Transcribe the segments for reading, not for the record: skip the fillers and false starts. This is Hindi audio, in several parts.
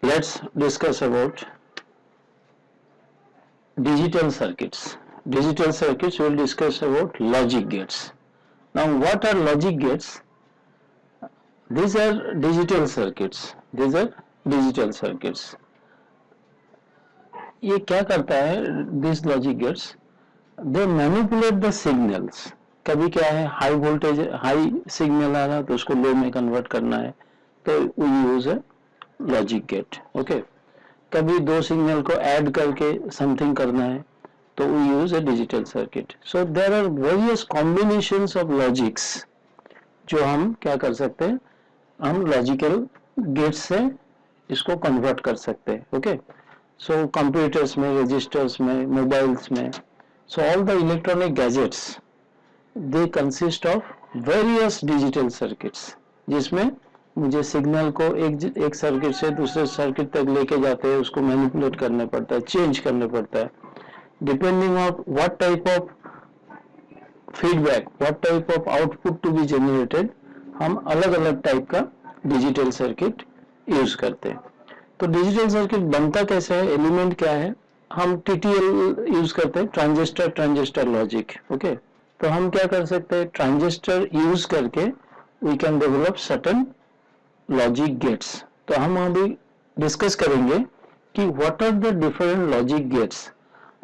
Let's discuss about digital circuits. Digital circuits will discuss about logic gates. Now what are logic gates? These are digital circuits. These are digital circuits. ये क्या करता है this logic gates? They manipulate the signals. कभी क्या है हाई वोल्टेज हाई सिग्नल आ रहा है तो उसको लो में कन्वर्ट करना है तो वी यूज है लॉजिक गेट. ओके. कभी दो सिग्नल को ऐड करके समथिंग करना है तो we use a digital circuit. So there are various combinations of logics जो हम क्या कर सकते हैं, हम लॉजिकल गेट्स से इसको कन्वर्ट कर सकते हैं. ओके. सो कंप्यूटर्स में, रजिस्टर्स में, मोबाइल्स में, so all the electronic gadgets they consist of various digital circuits जिसमें मुझे सिग्नल को एक सर्किट से दूसरे सर्किट तक लेके जाते हैं, उसको मैनिपुलेट करना पड़ता है, चेंज करना पड़ता है, depending on what type of feedback, what type of output to be generated. हम अलग अलग टाइप का डिजिटल सर्किट यूज करते हैं. तो डिजिटल सर्किट बनता कैसे है, एलिमेंट क्या है, हम TTL यूज करते हैं, ट्रांजिस्टर लॉजिक. ओके. तो हम क्या कर सकते हैं, ट्रांजिस्टर यूज करके we can develop certain logic gates. तो हम अभी डिस्कस करेंगे कि what are the different logic gates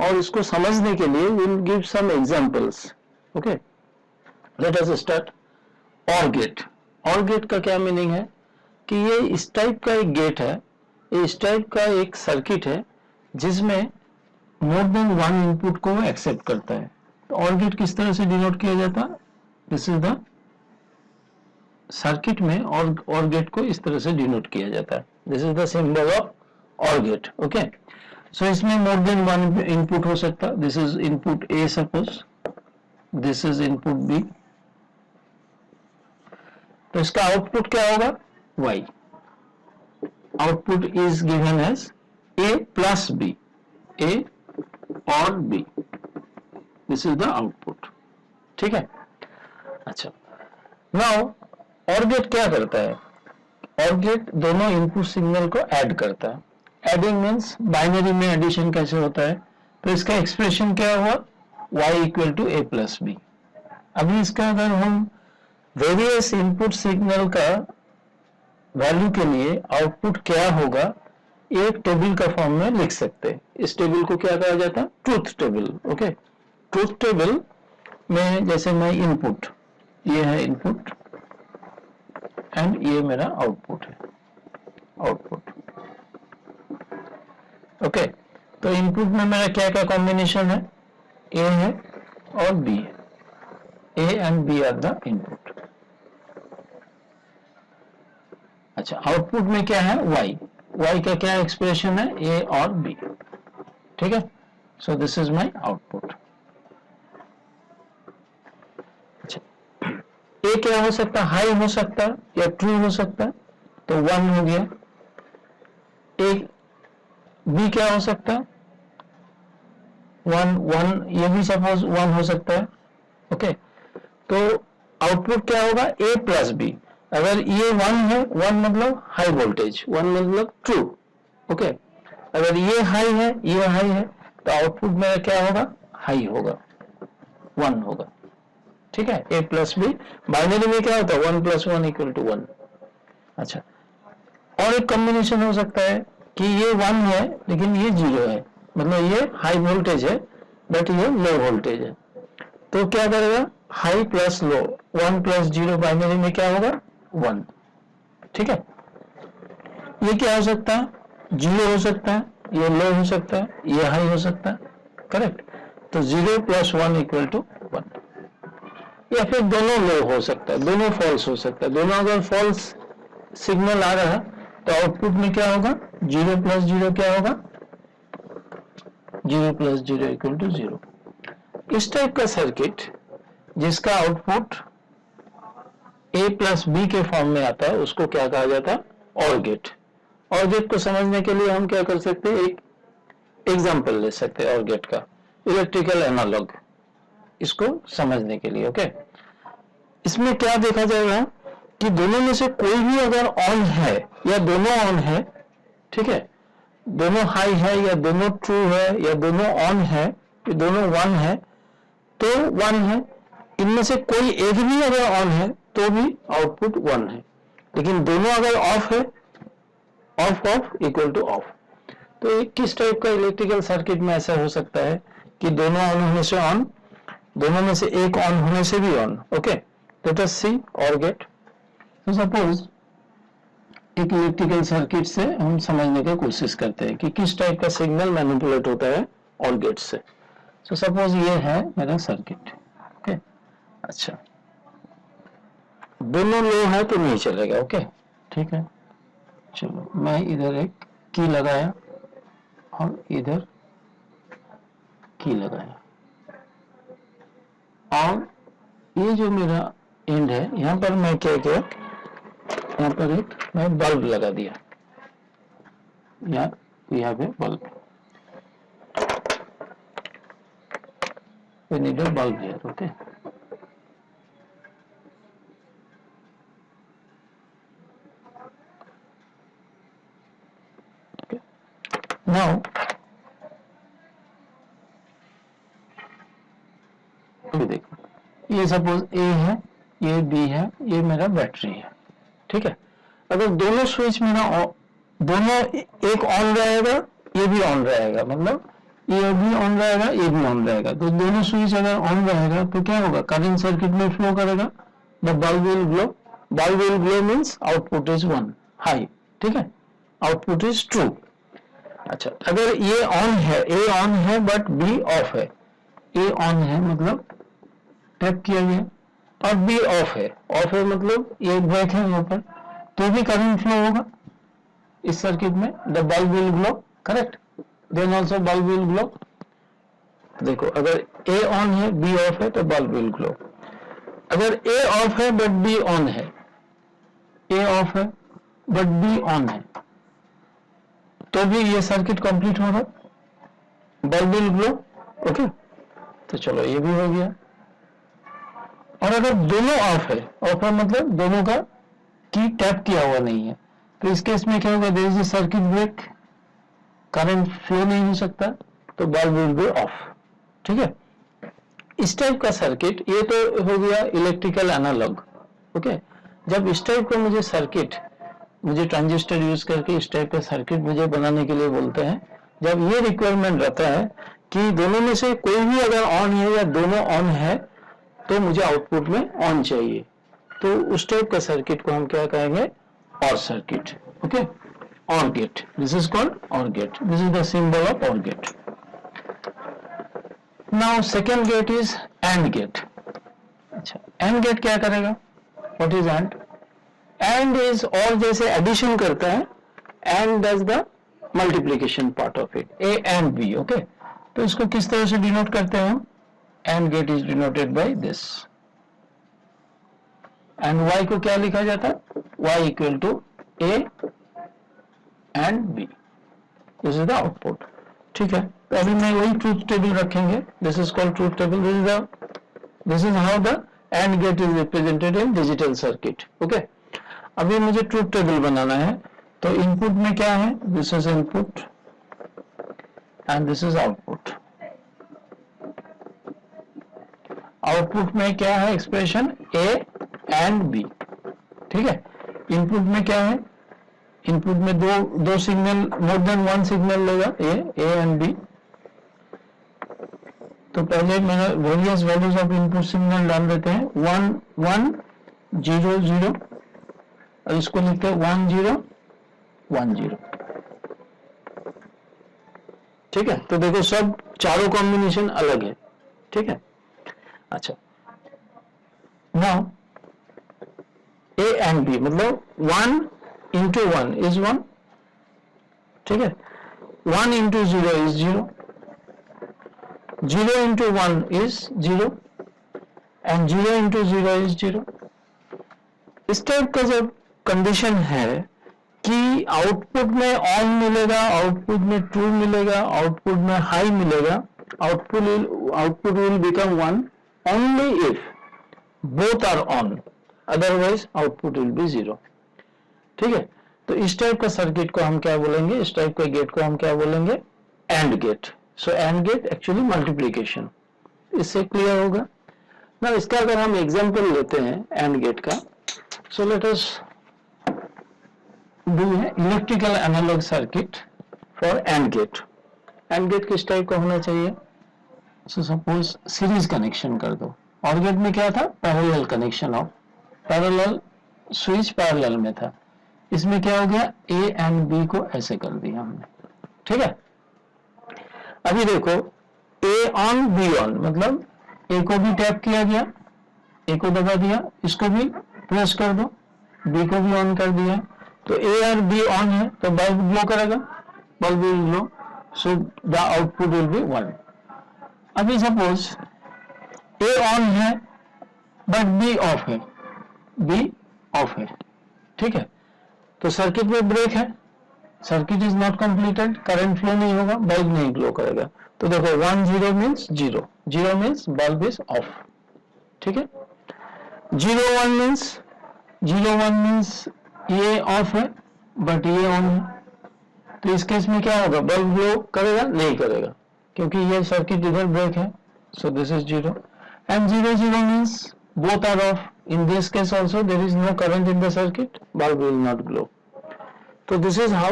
और इसको समझने के लिए will give some examples. Okay. Let us start. OR gate. OR gate का क्या मीनिंग है कि ये इस टाइप का एक गेट है, इस टाइप का एक सर्किट है जिसमें मोर देन वन इनपुट को एक्सेप्ट करता है. तो और गेट किस तरह से डिनोट किया जाता है, दिस इज द सर्किट में और गेट को इस तरह से डिनोट किया जाता है. This is the symbol of और गेट. ओके. सो इसमें मोर देन वन इनपुट हो सकता है. This is input A suppose, this is input B. तो इसका आउटपुट क्या होगा, y. Output is given as a plus b, a OR b. This is the output. ठीक है. अच्छा. नाउ और गेट क्या करता है, और गेट दोनों इनपुट सिग्नल को ऐड करता है. एडिंग मीन्स बाइनरी में एडिशन कैसे होता है. तो इसका एक्सप्रेशन क्या हुआ, y equal to a plus B. अभी इसका अगर हम वेरियस इनपुट सिग्नल का वैल्यू के लिए आउटपुट क्या होगा एक टेबल का फॉर्म में लिख सकते हैं. इस टेबल को क्या कहा जाता है, truth table. Okay. Truth table में जैसे मैं इनपुट, ये है इनपुट एंड ये मेरा आउटपुट है, आउटपुट. ओके. तो इनपुट में मेरा क्या क्या कॉम्बिनेशन है, ए है और बी है. A and B are the input. अच्छा. आउटपुट में क्या है, y का क्या एक्सप्रेशन है, a और b. ठीक है. So this is my output. अच्छा. a क्या हो सकता है, हाई हो सकता है या ट्रू हो सकता है, तो 1 हो गया. b क्या हो सकता है, 1, ये भी सपोज 1 हो सकता है. ओके. तो आउटपुट क्या होगा, a प्लस बी. अगर ये 1 है, 1 मतलब हाई वोल्टेज, 1 मतलब ट्रू. ओके. अगर ये हाई है, ये हाई है, तो आउटपुट मेरा क्या होगा, हाई होगा, 1 होगा. ठीक है. a plus B. बाइनरी में क्या होता है, 1 प्लस 1 इक्वल टू 1. अच्छा. और एक कॉम्बिनेशन हो सकता है कि ये 1 है लेकिन ये 0 है, मतलब ये हाई वोल्टेज है बट ये लो वोल्टेज है. तो क्या करेगा, high plus low, 1 plus 0 binary में क्या होगा, 1. ठीक है. ये क्या हो सकता है, 0 हो सकता है, ये लो हो सकता है, ये हाई हो सकता है. करेक्ट. तो 0 प्लस 1 इक्वल टू 1. या फिर दोनों लो हो सकता है, दोनों फॉल्स हो सकता है. दोनों अगर फॉल्स सिग्नल आ रहा है तो आउटपुट में क्या होगा, 0 प्लस 0 क्या होगा, 0 प्लस 0 इक्वल टू 0. इस टाइप का सर्किट जिसका आउटपुट a प्लस बी के फॉर्म में आता है उसको क्या कहा जाता है, और गेट. और गेट को समझने के लिए हम क्या कर सकते हैं, एक एग्जांपल ले सकते हैं और गेट का, इलेक्ट्रिकल एनालॉग, इसको समझने के लिए. ओके. इसमें क्या देखा जाएगा कि दोनों में से कोई भी अगर ऑन है या दोनों ऑन है, ठीक है, दोनों हाई है या दोनों ट्रू है या दोनों ऑन है या दोनों 1 है तो 1 है। इनमें से कोई एक भी अगर ऑन है तो भी आउटपुट 1 है, लेकिन दोनों अगर ऑफ है, of of equal two of. तो किस टाइप का इलेक्ट्रिकल सर्किट में ऐसा हो सकता है कि दोनों ऑन होने से ऑन, दोनों में से एक ऑन होने से भी ऑन। ओके, लेट अस सी और गेट। तो सपोज एक इलेक्ट्रिकल सर्किट से हम समझने की कोशिश करते हैं कि किस टाइप का सिग्नल मैनिपुलेट होता है और गेट से। तो सपोज ये है मेरा सर्किट। ओके, अच्छा, दोनों लो है तो नहीं चलेगा। ओके, ठीक है, चलो मैं इधर एक की लगाया और इधर की लगाया और ये जो मेरा एंड है यहाँ पर मैं क्या किया, यहाँ पर एक मैं बल्ब लगा दिया, यहाँ पे bulb, we need a bulb here. Okay, okay, now ये देखो, ये सपोज ए है, ये बी है, ये मेरा बैटरी है। ठीक है, अगर दोनों स्विच मेरा दोनों एक ऑन रहेगा ये भी ऑन रहेगा, मतलब ये भी ऑन रहेगा ये भी ऑन रहेगा, तो दोनों स्विच अगर ऑन रहेगा तो क्या होगा, करंट सर्किट में फ्लो करेगा, the bulb will glow. Bulb will glow means output is 1 high. ठीक है, आउटपुट इज ट्रू। अच्छा, अगर ये ऑन है, ए ऑन है बट बी ऑफ है, ए ऑन है मतलब टैप किया गया और बी ऑफ है मतलब ये ब्रेक है यहाँ पर, तो भी करंट फ्लो होगा इस सर्किट में, the bulb will glow. Correct, then also bulb will glow. देखो, अगर ए ऑन है बी ऑफ है तो बल्ब विल ग्लो। अगर ए ऑफ है बट बी ऑन है, ए ऑफ है बट बी ऑन है, तो भी ये सर्किट कंप्लीट होगा, बल्ब विल ग्लो। ओके, तो चलो ये भी हो गया। और अगर दोनों ऑफ है मतलब दोनों का की टैप किया हुआ नहीं है, तो इस केस में क्या होगा, there is a circuit break, current flow नहीं हो सकता, तो बल्ब विल बी ऑफ। ठीक है, इस टाइप का सर्किट, ये तो हो गया इलेक्ट्रिकल एनालॉग। ओके, जब इस टाइप का मुझे सर्किट, मुझे ट्रांजिस्टर यूज करके इस टाइप का सर्किट मुझे बनाने के लिए बोलते हैं, जब ये रिक्वायरमेंट रहता है कि दोनों में से कोई भी अगर ऑन है या दोनों ऑन है तो मुझे आउटपुट में ऑन चाहिए, तो उस टाइप का सर्किट को हम क्या कहेंगे, or circuit. Okay, or gate, this is called or gate, this is the symbol of और gate. Now second gate is and gate. अच्छा, एंड गेट क्या करेगा, what is and? And is or जैसे एडिशन करता है, and does the multiplication part of it, A and B. Okay, तो इसको किस तरह से डिनोट करते हैं हम, and gate is denoted by this, and y को क्या लिखा जाता है, y equal to a and b, this is the output. ठीक है, तो अभी मैं वही ट्रूथ टेबल रखेंगे, this is called truth table, this is how the AND gate is represented in digital circuit. Okay, अभी मुझे ट्रूथ टेबल बनाना है, तो इनपुट में क्या है, this is input and this is output. Output में क्या है, एक्सप्रेशन a एंड b। ठीक है, इनपुट में क्या है, इनपुट में दो सिग्नल, मोर देन वन सिग्नल लेगा, ए एंड बी। तो पहले मैंने various values of input signal डाल देते हैं, 1 1 0 0, और इसको लिखते हैं 1 0 1 0। ठीक है, तो देखो सब चारों कॉम्बिनेशन अलग है। ठीक है, अच्छा, नाउ ए एंड बी मतलब 1 into 1 is 1, ठीक है, 1 into 0 is 0, 0 into 1 is 0 and 0 into 0 is 0। इस टाइप का जब कंडीशन है कि आउटपुट में ऑन मिलेगा, आउटपुट में ट्रू मिलेगा, आउटपुट में हाई मिलेगा, output will become 1 only if both are on, otherwise output will be 0। ठीक है, तो इस टाइप का सर्किट को हम क्या बोलेंगे, इस टाइप के गेट को हम क्या बोलेंगे, AND gate. So AND gate actually multiplication, इससे क्लियर होगा ना। इसका अगर हम एग्जांपल लेते हैं एंड गेट का, so let us do electrical analog circuit for AND gate. AND gate किस टाइप का होना चाहिए, सो सपोज सीरीज कनेक्शन कर दो, और गेट में क्या था, parallel connection of, parallel switch parallel में था, इसमें क्या हो गया, ए एंड बी को ऐसे कर दिया हमने, ठीक है। अभी देखो ए ऑन बी ऑन, मतलब ए को भी टैप किया गया, ए को दबा दिया, इसको भी प्रेस कर दो, बी को भी ऑन कर दिया, तो ए और बी ऑन है तो बल्ब ग्लो करेगा, bulb will glow, so the output will be 1। अभी सपोज ए ऑन है बट बी ऑफ है, बी ऑफ है, ठीक है, तो सर्किट में ब्रेक है, circuit is not completed, current flow नहीं होगा, बल्ब नहीं ग्लो करेगा। तो देखो 1 0 means 0, 0 means bulb is of, ठीक है। 0 1 मीन्स ये ऑफ है बट ये ऑन है, तो इस केस में क्या होगा, बल्ब ग्लो करेगा, नहीं करेगा, क्योंकि ये सर्किट इधर ब्रेक है, so this is 0। And 0 0 means both are off. In this case also there is no current in the circuit, bulb will not glow. So this is how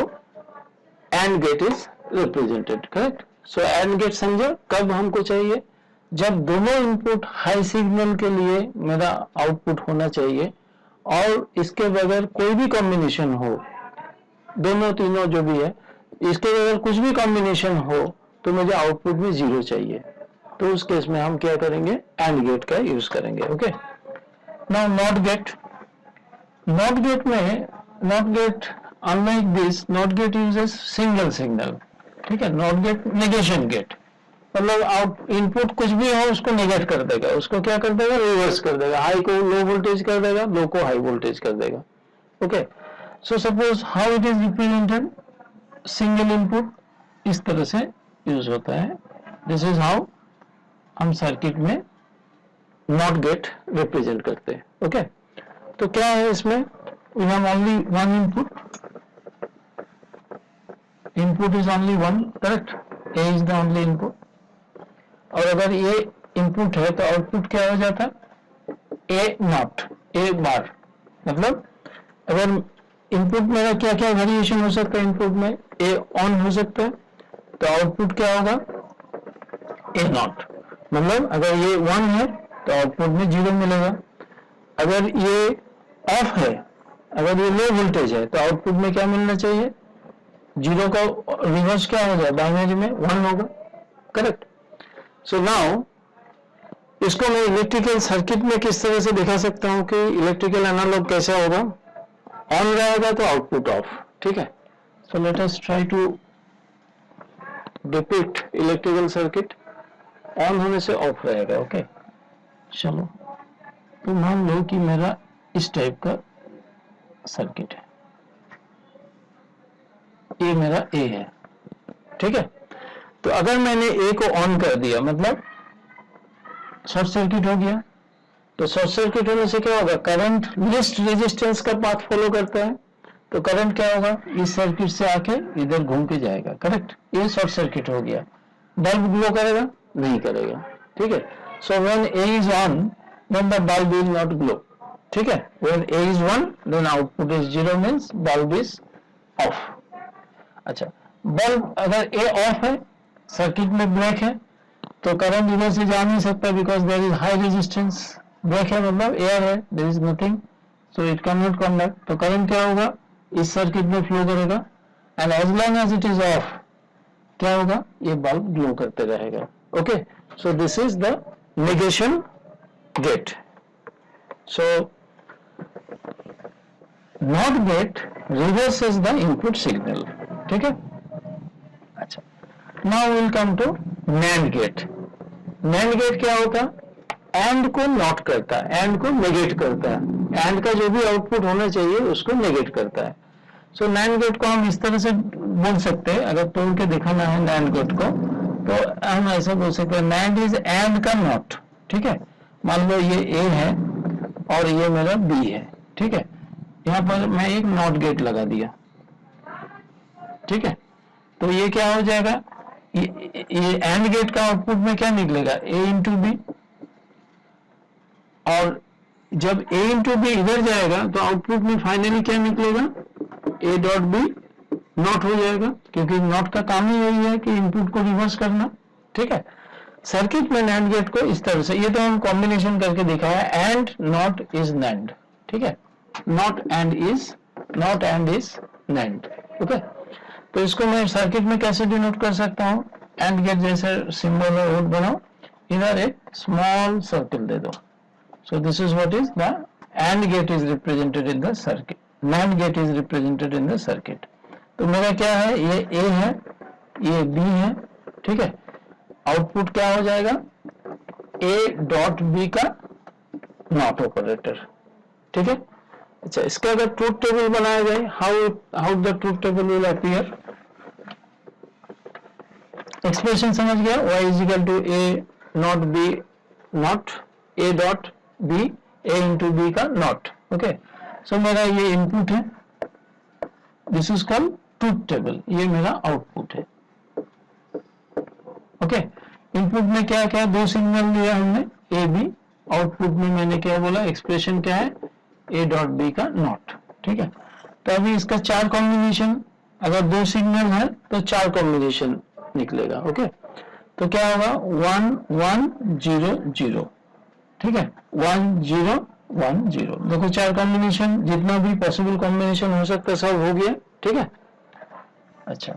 AND gate is represented, correct? So AND gate समझो कब हमको चाहिए, जब दोनों इनपुट हाई सिग्नल के लिए मेरा आउटपुट होना चाहिए और इसके बगैर कोई भी कॉम्बिनेशन हो, दोनों तीनों जो भी है, इसके बगैर कुछ भी कॉम्बिनेशन हो तो मुझे आउटपुट में 0 चाहिए, तो उस केस में हम क्या करेंगे, एंड गेट का यूज करेंगे, okay. Now not gate, not gate में, not gate unlike this, not gate uses single signal, ठीक है। नॉट गेट नेगेशन गेट, मतलब आउट इनपुट कुछ भी हो उसको नेगेट कर देगा, उसको क्या कर देगा, रिवर्स कर देगा, हाई को लो वोल्टेज कर देगा, लो को हाई वोल्टेज कर देगा, okay. So suppose how it is represented, single input इस तरह से यूज होता है, दिस इज हाउ हम सर्किट में नॉट गेट रिप्रेजेंट करते हैं, ओके। तो क्या है इसमें, we have only one input, input is only one, correct, A is the only input, और अगर ये इनपुट है तो आउटपुट क्या हो जाता है, ए नॉट, ए बार, मतलब अगर इनपुट मेरा क्या क्या वेरिएशन हो सकता है, इनपुट में ए ऑन हो सकता है तो आउटपुट क्या होगा, ए नॉट, मतलब अगर ये 1 है तो आउटपुट में 0 मिलेगा, अगर ये ऑफ है, अगर ये लो वोल्टेज है तो आउटपुट में क्या मिलना चाहिए, 0 का रिवर्स क्या हो जाए, बाइनरी में 1 होगा, करेक्ट। सो नाउ इसको मैं इलेक्ट्रिकल सर्किट में किस तरह से दिखा सकता हूं कि इलेक्ट्रिकल एनालॉग कैसा होगा, ऑन रहेगा तो आउटपुट ऑफ, ठीक है। So let us try to depict electrical circuit, on होने से ऑफ रहेगा, ओके। चलो तो मान लो कि मेरा इस टाइप का सर्किट है, ये मेरा ए है, ठीक है। तो अगर मैंने ए को ऑन कर दिया मतलब शॉर्ट सर्किट हो गया, तो शॉर्ट सर्किट होने से क्या होगा, करंट लिस्ट रेजिस्टेंस का पाथ फॉलो करता है, तो करंट क्या होगा, इस सर्किट से आके इधर घूम के जाएगा, करेक्ट, ये शॉर्ट सर्किट हो गया। बल्ब ग्लो करेगा, नहीं करेगा, ठीक है। So when A is on then the bulb will not glow, ठीक है। When A is 1 then output is 0 means bulb is off. अच्छा, बल्ब अगर ए ऑफ है, सर्किट में ब्रेक है, तो करंट इधर से जा नहीं सकता because there is high resistance, break है मतलब एयर है, there is nothing, so it can not conduct, तो करंट क्या होगा, इस सर्किट में फ्लो करेगा, and as long as it is off क्या होगा, ये बल्ब ग्लो करते रहेगा, okay. So this is the negation gate. So not gate reverses the input signal, ठीक है। अच्छा, now will come to NAND gate. NAND gate क्या होता है, एंड को नॉट करता है, एंड को नेगेट करता है, एंड का जो भी आउटपुट होना चाहिए उसको नेगेट करता है। सो नैंड गेट को हम इस तरह से बोल सकते हैं, अगर तोड़ के दिखाना है नैंड गेट को तो हम ऐसा बोल सकते हैं, नैंड इज एंड का नॉट, ठीक है। मान लो ये ए है और ये मेरा बी है, ठीक है, यहाँ पर मैं एक नॉट गेट लगा दिया, ठीक है। तो ये क्या हो जाएगा, ये एंड गेट का आउटपुट में क्या निकलेगा, ए इंटू बी, और जब ए इंटू बी इधर जाएगा तो आउटपुट में फाइनली क्या निकलेगा, ए डॉट बी नॉट हो जाएगा, क्योंकि नॉट का काम ही यही है कि इनपुट को रिवर्स करना, ठीक है। सर्किट में नैंड गेट को इस तरह से, ये तो हम कॉम्बिनेशन करके दिखाया, एंड नॉट इज नैंड, ठीक है, not and is NAND, okay. तो इसको मैं सर्किट में कैसे डिनोट कर सकता हूं, एंड गेट जैसे सिंबल और वोट बनाओ, इधर एक स्मॉल सर्कल दे दो। So this is what is the AND gate is represented in the circuit. NAND gate is represented in the circuit. तो मेरा क्या है, ये A है, ये B है, ठीक है। आउटपुट क्या हो जाएगा, A डॉट B का नॉट ऑपरेटर, ठीक है। अच्छा, इसका अगर ट्रूथ टेबल बनाया जाए, how the truth table will appear, expression समझ गया, y is equal to A not B not A dot B, A into B का नॉट, ओके। सो मेरा ये इनपुट है, this is called truth table, ये मेरा आउटपुट है, ओके। इनपुट में क्या क्या दो सिग्नल दिया हमने, ए बी, आउटपुट में मैंने क्या बोला, एक्सप्रेशन क्या है, ए डॉट बी का नॉट, ठीक है। तो अभी इसका चार कॉम्बिनेशन, अगर दो सिग्नल है तो चार कॉम्बिनेशन निकलेगा, ओके। तो क्या होगा, 1 1 0 0, ठीक है, 1 0 1 0, देखो चार कॉम्बिनेशन, जितना भी पॉसिबल कॉम्बिनेशन हो सकता है सब हो गया, ठीक है। अच्छा,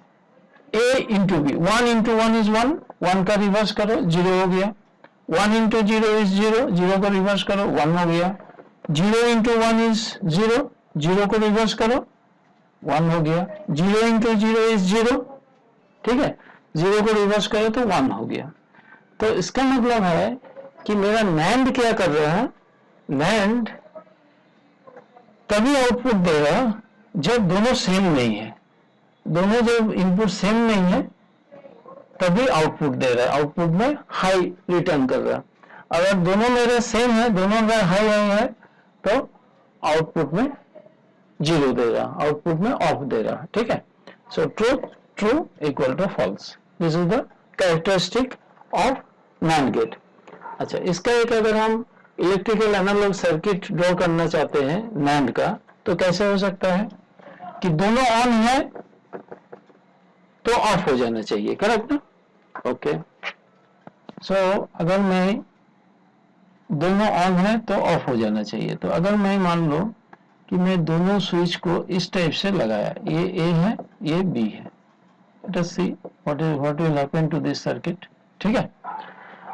a into B, 1 into 1 is 1, 1 का रिवर्स करो 0 हो गया, 1 इंटू 0 इज 0, 0 को रिवर्स करो 1 हो गया, 0 इंटू 1 इज 0, 0 को रिवर्स करो 1 हो गया, 0 इंटू 0 इज 0, ठीक है, 0 को रिवर्स करो तो 1 हो गया। तो इसका मतलब है कि मेरा नैंड क्या कर रहा है, नैंड तभी आउटपुट देगा जब दोनों सेम नहीं है, दोनों जब इनपुट सेम नहीं है तभी आउटपुट दे रहा है, आउटपुट में हाई रिटर्न कर रहा है। अगर दोनों मेरे सेम है, दोनों अगर हाई है तो आउटपुट में 0 दे रहा, आउटपुट में ऑफ दे रहा, ठीक है। So true equal to false, this is the characteristic of NAND gate. अच्छा, इसका एक अगर हम इलेक्ट्रिकल एनालॉग सर्किट ड्रॉ करना चाहते हैं नैंड का, तो कैसे हो सकता है कि दोनों ऑन है तो ऑफ हो जाना चाहिए, करेक्ट ना, ओके। सो अगर मैं दोनों ऑन है तो ऑफ हो जाना चाहिए, तो अगर मैं मान लो कि मैं दोनों स्विच को इस टाइप से लगाया, ये ए है ये बी है, let us see what will happen to this circuit, ठीक है।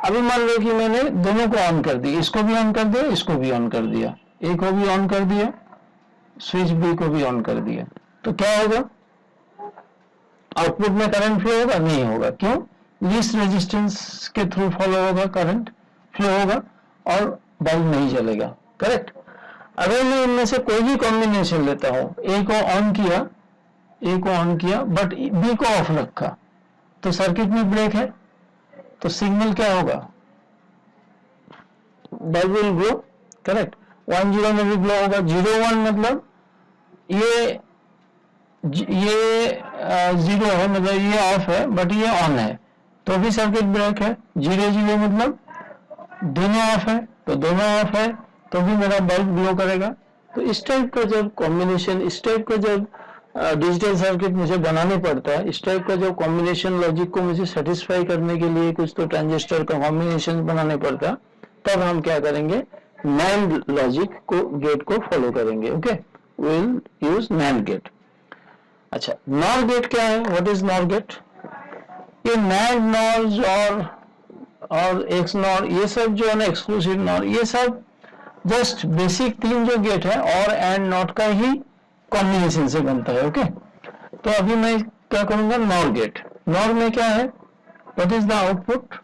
अभी मान लो कि मैंने दोनों को ऑन कर दिया, इसको भी ऑन कर दिया, इसको भी ऑन कर दिया, ए को भी ऑन कर दिया, स्विच बी को भी ऑन कर दिया, तो क्या होगा, आउटपुट में करंट फ्लो होगा, नहीं होगा, क्यों, लीस्ट रेजिस्टेंस के थ्रू फॉलो होगा, करंट फ्लो होगा और बल्ब नहीं जलेगा, करेक्ट। अगर मैं इनमें से कोई भी कॉम्बिनेशन लेता हूं, ए को ऑन किया बट बी को ऑफ रखा, तो सर्किट में ब्रेक है, तो सिग्नल क्या होगा, बल्ब विल ग्लो, करेक्ट, 1 0 में भी ग्लो होगा, 0 1 मतलब ये 0 है, मतलब ये ऑफ है बट ये ऑन है, तो भी सर्किट ब्रेक है, 0 0 मतलब दोनों ऑफ है, तो दोनों ऑफ है तो भी मेरा बल्ब ग्लो करेगा। तो इस टाइप का जब कॉम्बिनेशन, इस टाइप का जब डिजिटल सर्किट मुझे बनाने पड़ता है, इस टाइप का जो कॉम्बिनेशन लॉजिक को मुझे सेटिस्फाई करने के लिए कुछ तो ट्रांजिस्टर का कॉम्बिनेशन बनाने पड़ता है, तब हम क्या करेंगे, नैंड लॉजिक को, गेट को फॉलो करेंगे, okay, will use NAND gate. अच्छा, नॉर गेट क्या है, व्हाट इज नॉर गेट, ये नैंड नॉर और एक्स नॉर, ये सब जो है ना, एक्सक्लूसिव नॉर, ये सब जस्ट बेसिक तीन जो गेट है और एंड नॉट का ही कॉम्बिनेशन से बनता है, ओके। तो अभी मैं क्या करूंगा, नॉर गेट, नॉर में क्या है, what is the output,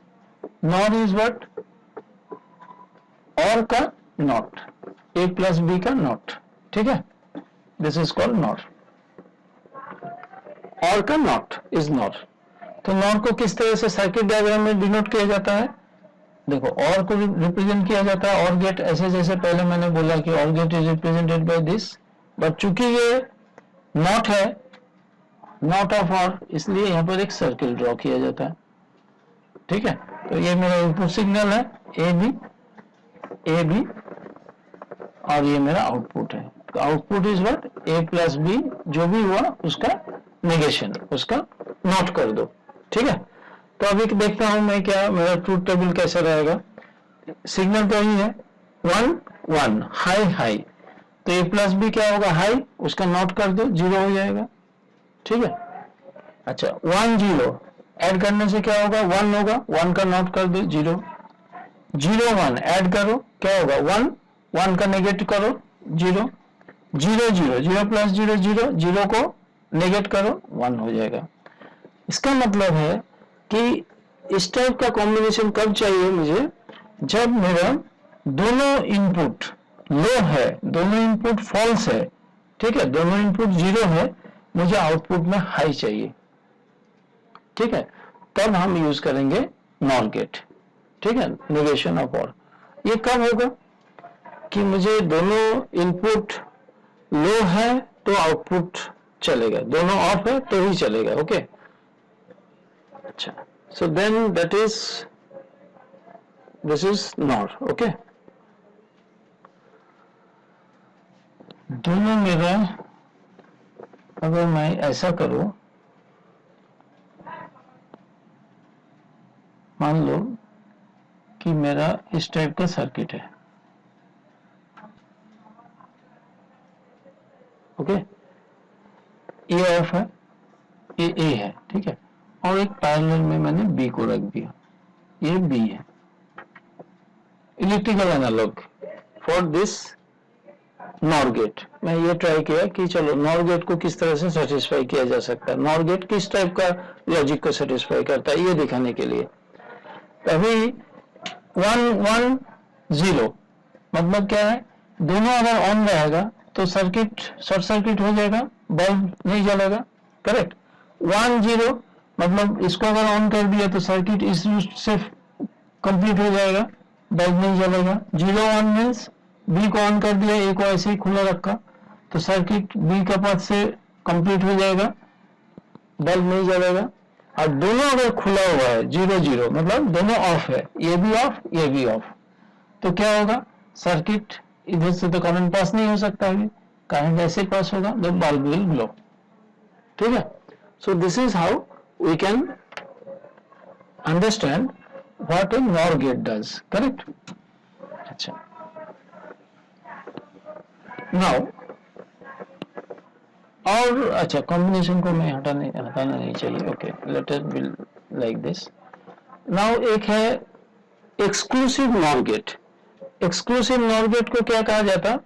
nor is what, और का नॉट, ए प्लस बी का नॉट, ठीक है, दिस इज कॉल्ड नॉर, और का नॉट इज नॉर। तो नॉर को किस तरह से सर्किट डायग्राम में डिनोट किया जाता है, देखो, और को रिप्रेजेंट किया जाता है, और गेट ऐसे, जैसे पहले मैंने बोला कि OR gate is represented by this, but चूंकि ये नॉट है नॉट ऑफ और, इसलिए यहाँ पर एक सर्किल ड्रॉ किया जाता है। ठीक है, तो ये मेरा इनपुट सिग्नल है ए बी और ये मेरा आउटपुट है। तो output is what, A plus B, जो भी हुआ उसका नेगेशन, उसका नोट कर दो। ठीक है, तो अभी देखता हूं मैं क्या मेरा ट्रूथ टेबल कैसा रहेगा। सिग्नल तो ही है 1 1 हाई हाई, तो ए प्लस बी क्या होगा, हाई, उसका नोट कर दो, 0 हो जाएगा। ठीक है, अच्छा 1 0 ऐड करने से क्या होगा, 1 होगा, 1 का नोट कर दो, 0 0 1 ऐड करो, क्या होगा 1 1 का नेगेट करो, 0 0 0 0 प्लस 0 0 0 को नेगेट करो, 1 हो जाएगा। इसका मतलब है कि इस टाइप का कॉम्बिनेशन कब चाहिए मुझे, जब मेरा दोनों इनपुट लो है, दोनों इनपुट फॉल्स है। ठीक है, दोनों इनपुट 0 है, मुझे आउटपुट में हाई चाहिए। ठीक है, तब हम यूज करेंगे नॉर गेट। ठीक है, नेगेशन ऑफ और। ये कब होगा कि मुझे दोनों इनपुट लो है तो आउटपुट चलेगा, दोनों ऑफ है तो ही चलेगा। ओके, अच्छा, so then that is this is NOR. Okay, दोनों मेरा, अगर मैं ऐसा करूं, मान लो कि मेरा इस टाइप का सर्किट है। ओके, ये ऑफ है, ये ए है। ठीक है, और एक पैरेलल में मैंने बी को रख दिया, ये बी है। Electrical analog for this NOR gate, मैं ये ट्राई किया कि चलो नॉर गेट को किस तरह से सेटिस्फाई किया जा सकता है, नॉर गेट किस टाइप का लॉजिक को सेटिस्फाई करता है, ये दिखाने के लिए। अभी 1 1 0 मतलब क्या है, दोनों अगर ऑन रहेगा तो सर्किट शॉर्ट सर्किट हो जाएगा, बल्ब नहीं जलेगा। करेक्ट, 1 0 मतलब इसको अगर ऑन कर दिया तो सर्किट इस रूट से कंप्लीट हो जाएगा, बल्ब नहीं जलेगा। 0 1 मीन्स बी को ऑन कर दिया, ए को ऐसे ही खुला रखा तो सर्किट बी का पाथ से कंप्लीट हो जाएगा, बल्ब नहीं जलेगा। और दोनों अगर खुला हुआ है 0 0 मतलब दोनों ऑफ है, ये भी ऑफ ये भी ऑफ, तो क्या होगा, सर्किट इधर से तो करंट पास नहीं हो सकता है, करंट ऐसे पास होगा, द बल्ब विल ग्लो। ठीक है, so this is how we can understand what a NOR gate does. Correct, अच्छा, नाउ और अच्छा, कॉम्बिनेशन को मैं हटाना नहीं चाहिए। Okay, let us be like this. Now एक है exclusive NOR gate. Exclusive NOR gate को क्या कहा जाता,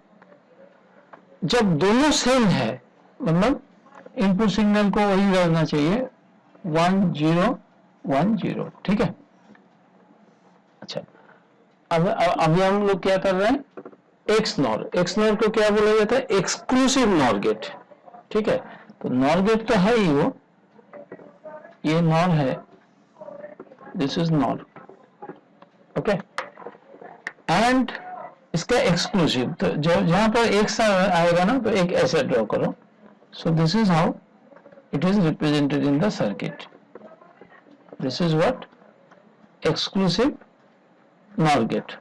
जब दोनों सेम है, मतलब इनपुट सिग्नल को वही रहना चाहिए 1 0 1 0। ठीक है, अच्छा, अब अभी हम लोग क्या कर रहे हैं, एक्स नॉर। एक्स नॉर को क्या बोला जाता है, एक्सक्लूसिव नॉर गेट। ठीक है, तो नॉर गेट तो है ही वो, ये नॉर है, this is NOR. Okay, and इसका एक्सक्लूसिव, तो जो जहां पर एक सा आएगा ना, तो एक ऐसा ड्रॉ करो। So this is how it is represented in the circuit. This is what exclusive NOR gate.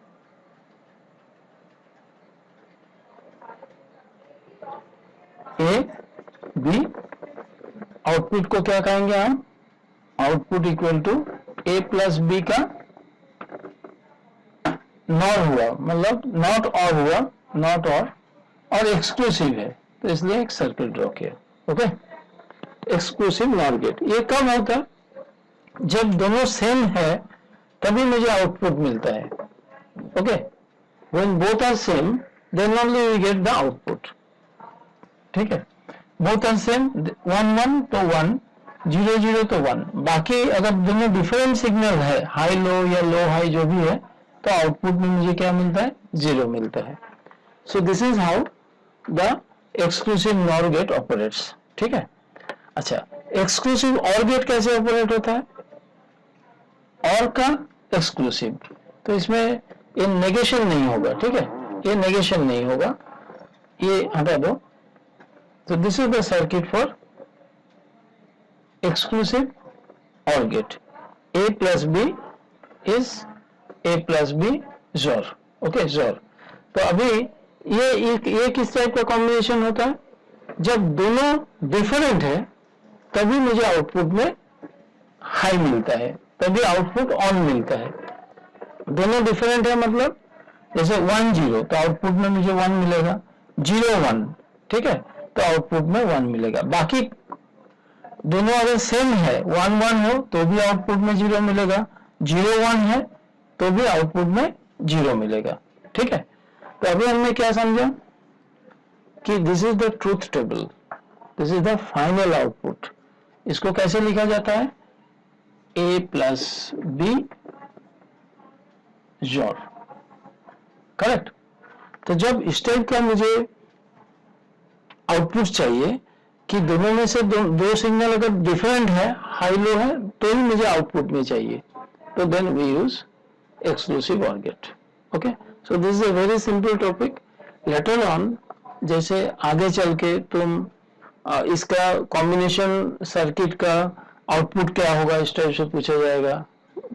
A B, output को क्या कहेंगे हम, output equal to A plus B का नॉर हुआ, मतलब नॉट और हुआ, नॉट और एक्सक्लूसिव है, तो इसलिए एक सर्किट ड्रॉ किया। Okay, exclusive NOR gate. ये कब होता है, जब दोनों सेम है तभी मुझे आउटपुट मिलता है। Okay, when both are same then only we get the output. ठीक है, बोथ आर सेम, 1 1 तो 1, 0 0 तो 1। बाकी अगर दोनों डिफरेंट सिग्नल है, हाई लो या लो हाई जो भी है, तो आउटपुट में मुझे क्या मिलता है, 0 मिलता है। So this is how the exclusive NOR gate operates. ठीक है, अच्छा, एक्सक्लूसिव और गेट कैसे ऑपरेट होता है, और का एक्सक्लूसिव, तो इसमें ये नेगेशन नहीं होगा। ठीक है, ये नेगेशन नहीं होगा, ये हटा दो। So this is the circuit for exclusive OR gate. A plus B is A plus B XOR. Okay XOR. तो अभी ये किस टाइप का कॉम्बिनेशन होता है? जब दोनों डिफरेंट है तभी मुझे आउटपुट में हाई मिलता है, तभी आउटपुट ऑन मिलता है. दोनों डिफरेंट है मतलब जैसे 1 0 तो आउटपुट में मुझे 1 मिलेगा, 0 1 ठीक है तो आउटपुट में 1 मिलेगा. बाकी दोनों अगर सेम है 1 1 हो तो भी आउटपुट में 0 मिलेगा, 0 1 है तो भी आउटपुट में 0 मिलेगा. ठीक है, तो अभी हमने क्या समझा कि this is the truth table, this is the final output. इसको कैसे लिखा जाता है? A plus B XOR. Correct. तो जब इस टाइप का मुझे आउटपुट चाहिए कि दोनों में से दो सिग्नल अगर डिफरेंट है, हाई लो है, तो ही मुझे आउटपुट में चाहिए, तो then we use exclusive OR gate. Okay, so this is a very simple topic. Later on जैसे आगे चल के तुम इसका कॉम्बिनेशन सर्किट का आउटपुट क्या होगा इस टाइप से पूछा जाएगा.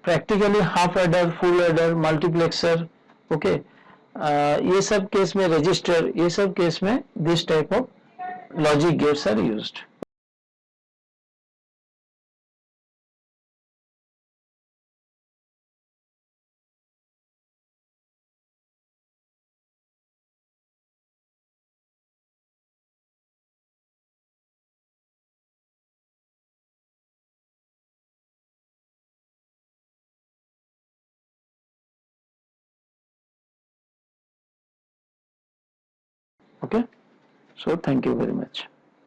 Practically half adder, full adder, multiplexer, okay, ये सब केस में रजिस्टर, ये सब केस में this type of logic gates are used. Okay, so thank you very much.